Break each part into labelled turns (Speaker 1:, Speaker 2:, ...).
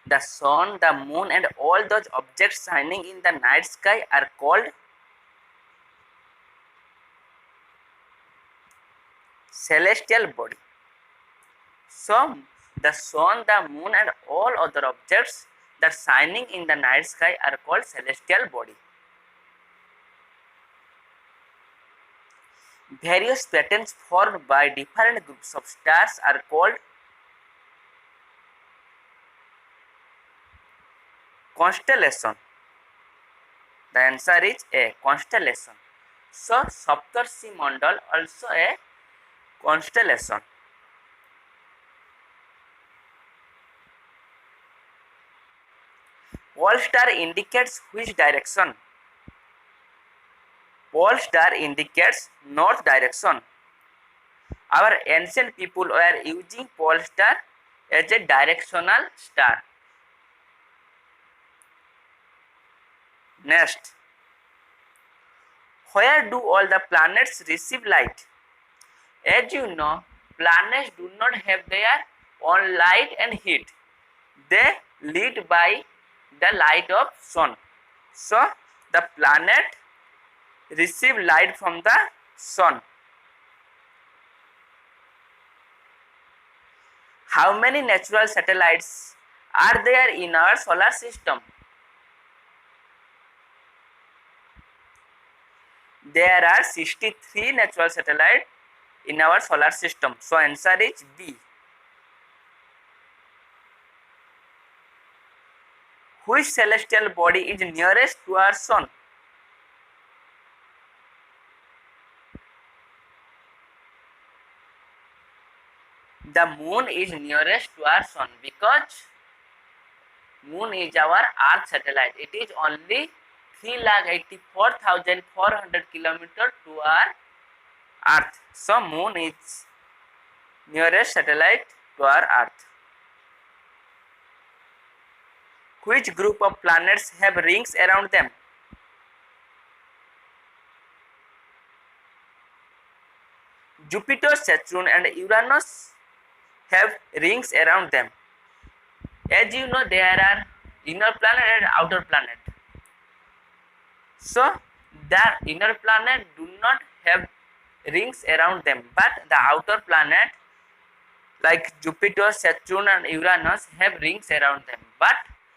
Speaker 1: The sun, the moon, and all those objects shining in the night sky are called celestial body. So, the sun, the moon, and all other objects that shining in the night sky are called celestial body. Various patterns formed by different groups of stars are called constellation. The answer is A, constellation. So, Saptarshi Mandal also a constellation. Pole star indicates which direction? Pole star indicates north direction. Our ancient people were using pole star as a directional star. Next, where do all the planets receive light? As you know, planets do not have their own light and heat. They lit by the light of sun. So, the planet receive light from the sun. How many natural satellites are there in our solar system? There are 63 natural satellites in our solar system. So, answer is B. Which celestial body is nearest to our sun? The moon is nearest to our sun because moon is our earth satellite. It is only 3,84,400 kilometers to our earth. So, moon is nearest satellite to our earth. Which group of planets have rings around them? Jupiter, Saturn, and Uranus have rings around them. As you know, there are inner planet and outer planet. So, the inner planet do not have rings around them, but the outer planet like Jupiter, Saturn, and Uranus have rings around them, but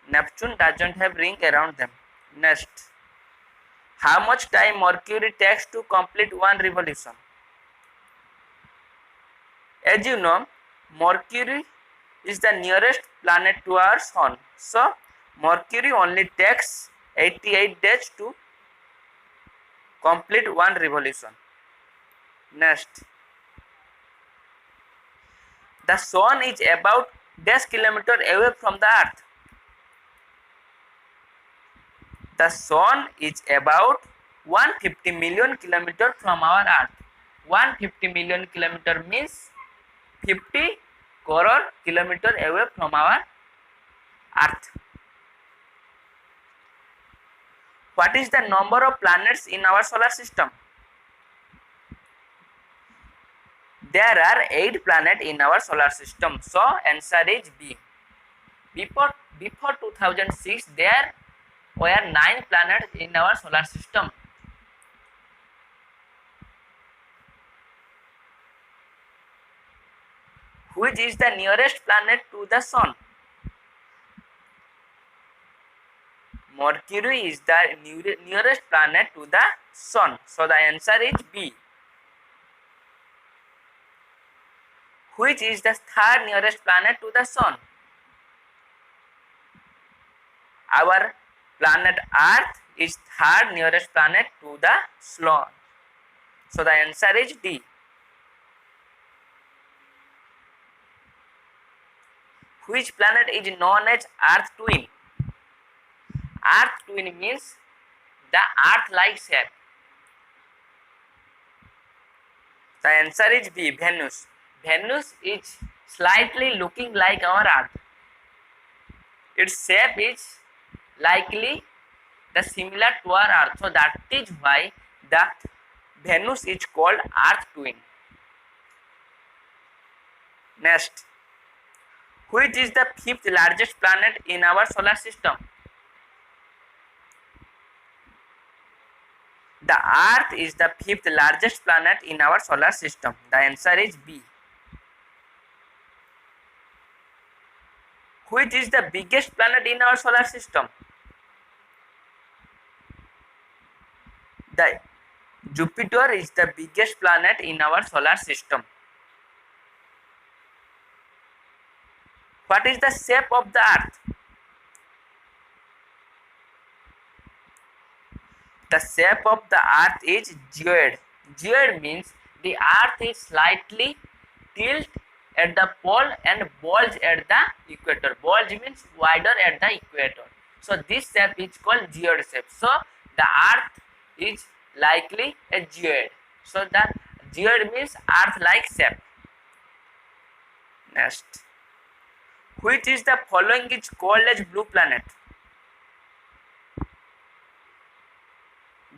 Speaker 1: Neptune doesn't have ring around them. Next, how much time Mercury takes to complete one revolution? As you know, Mercury is the nearest planet to our sun. So, Mercury only takes 88 days to complete one revolution. Next, the sun is about dash kilometer away from the earth. The sun is about 150 million kilometers from our earth. 150 million kilometer means 50 crore kilometers away from our earth. What is the number of planets in our solar system? There are 8 planets in our solar system. So, answer is B. Before 2006, there were 9 planets in our solar system. Which is the nearest planet to the sun? Mercury is the nearest planet to the sun. So, the answer is B. Which is the third nearest planet to the sun? Our planet Earth is third nearest planet to the sun. So, the answer is D. Which planet is known as Earth twin? Earth twin means the Earth-like shape. The answer is B, Venus. Venus is slightly looking like our Earth. Its shape is likely the similar to our Earth. So that is why the Venus is called Earth twin. Next, Which is the fifth largest planet in our solar system? The Earth is the fifth largest planet in our solar system. The answer is B. Which is the biggest planet in our solar system? The Jupiter is the biggest planet in our solar system. What is the shape of the Earth? The shape of the Earth is geoid. Geoid means the Earth is slightly tilt at the pole and bulge at the equator. Bulge means wider at the equator. So this shape is called geoid shape. So the Earth is likely a geoid. So the geoid means Earth-like shape. Next, which is the following is called as blue planet?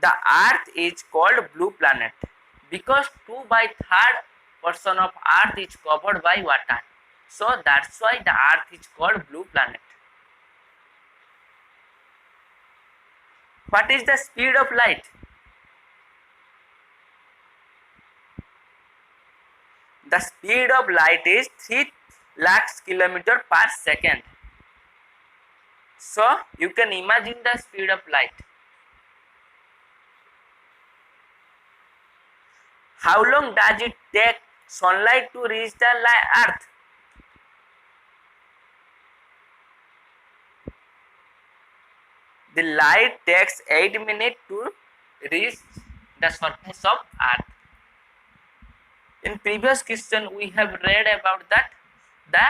Speaker 1: The Earth is called blue planet because 2/3 of Earth is covered by water. So that's why the Earth is called blue planet. What is the speed of light? The speed of light is 3 lakhs kilometer per second. So you can imagine the speed of light. How long does it take sunlight to reach the Earth? The light takes 8 minutes to reach the surface of Earth. In previous question, we have read about that the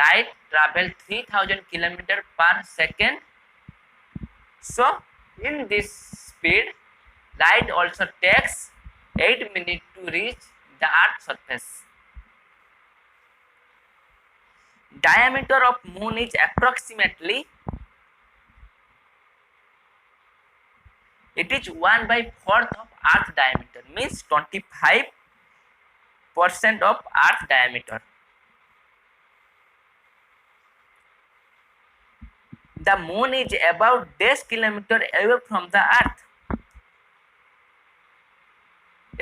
Speaker 1: light travels 3000 km per second. So in this speed, light also takes 8 minutes to reach the Earth's surface. Diameter of moon is approximately, it is 1/4 of Earth diameter, means 25% of Earth diameter. The moon is about dash kilometer away from the Earth.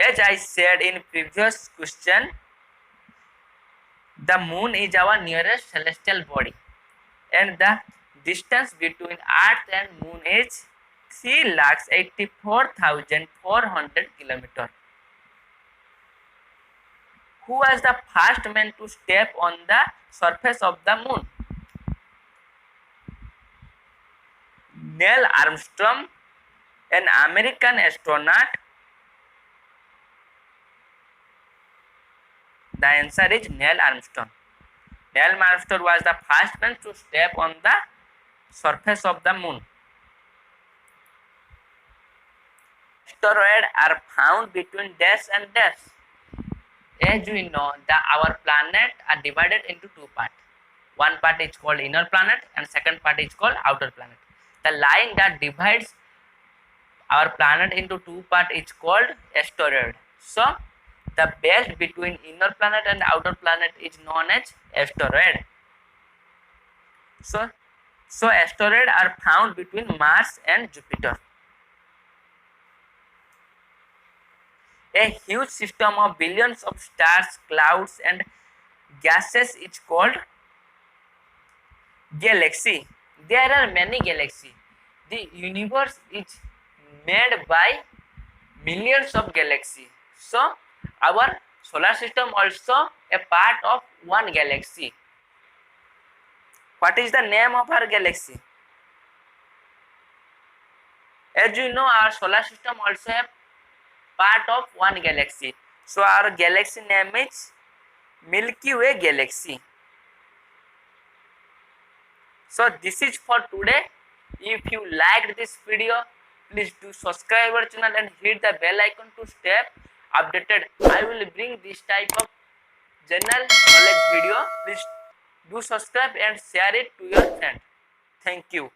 Speaker 1: As I said in previous question, the moon is our nearest celestial body and the distance between Earth and moon is 3,84,400 km. Who was the first man to step on the surface of the moon? Neil Armstrong, an American astronaut. The answer is Neil Armstrong. Neil Armstrong was the first man to step on the surface of the moon. Asteroids are found between dash and dash. As we know, our planet are divided into two parts. One part is called inner planet and second part is called outer planet. The line that divides our planet into two parts is called asteroid. So the belt between inner planet and outer planet is known as asteroid. So asteroids are found between Mars and Jupiter. A huge system of billions of stars, clouds and gases is called galaxy. There are many galaxies. The universe is made by millions of galaxies. So our solar system also a part of one galaxy. What is the name of our galaxy? As you know, our solar system also a part of one galaxy. So our galaxy name is Milky Way galaxy. So this is for today. If you liked this video, please do subscribe our channel and hit the bell icon to stay updated. I will bring this type of general knowledge video. Please do subscribe and share it to your friends. Thank you.